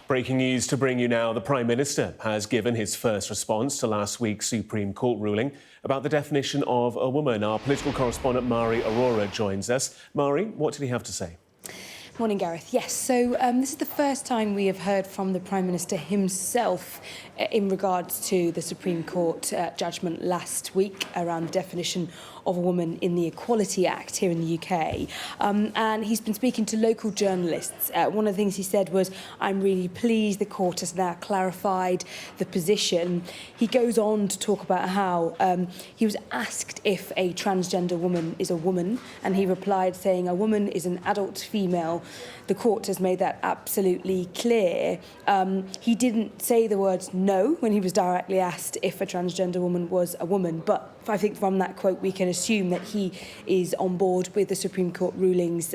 Breaking news to bring you now. The Prime Minister has given his first response to last week's Supreme Court ruling about the definition of a woman. Our political correspondent Mari Aurora joins us. Mari, what did he have to say? Morning, Gareth. Yes, so this is the first time we have heard from the Prime Minister himself in regards to the Supreme Court judgment last week around the definition of a woman in the Equality Act here in the UK. And he's been speaking to local journalists. One of the things he said was, I'm really pleased the court has now clarified the position. He goes on to talk about how he was asked if a transgender woman is a woman, and he replied saying a woman is an adult female. The court has made that absolutely clear. He didn't say the words no when he was directly asked if a transgender woman was a woman, but I think from that quote we can assume that he is on board with the Supreme Court ruling's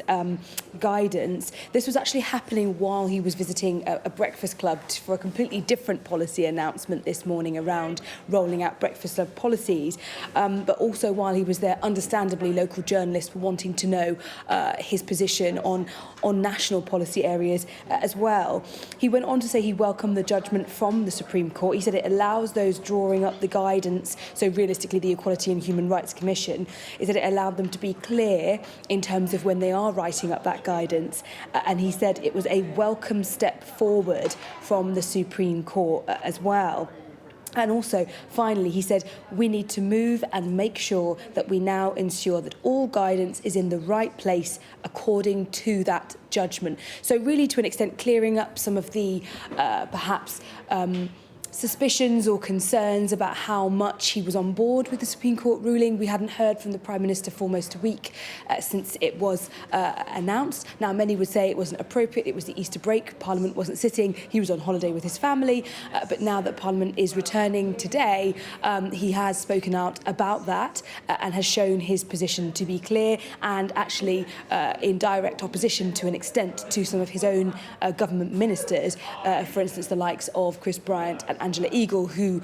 guidance. This was actually happening while he was visiting a breakfast club for a completely different policy announcement this morning around rolling out breakfast club policies, but also while he was there, understandably local journalists were wanting to know his position on national policy areas as well. He went on to say he welcomed the judgment from the Supreme Court. He said it allows those drawing up the guidance, so realistically the Equality and Human Rights Commission, is that it allowed them to be clear in terms of when they are writing up that guidance. And he said it was a welcome step forward from the Supreme Court as well. And also, finally, he said, we need to move and make sure that we now ensure that all guidance is in the right place according to that judgment. So really, to an extent, clearing up some of the perhaps suspicions or concerns about how much he was on board with the Supreme Court ruling. We hadn't heard from the Prime Minister for almost a week since it was announced. Now, many would say it wasn't appropriate. It was the Easter break. Parliament wasn't sitting. He was on holiday with his family. But now that Parliament is returning today, he has spoken out about that and has shown his position to be clear and actually in direct opposition to an extent to some of his own government ministers, for instance, the likes of Chris Bryant and Angela Eagle, who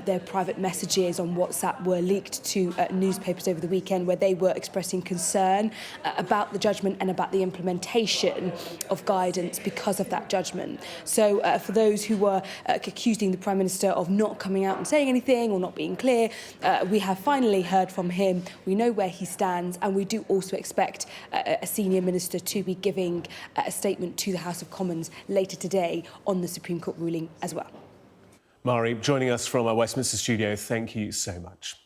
their private messages on WhatsApp were leaked to newspapers over the weekend, where they were expressing concern about the judgment and about the implementation of guidance because of that judgment. So for those who were accusing the Prime Minister of not coming out and saying anything or not being clear, we have finally heard from him. We know where he stands, and we do also expect a senior minister to be giving a statement to the House of Commons later today on the Supreme Court ruling as well. Mari, joining us from our Westminster studio, thank you so much.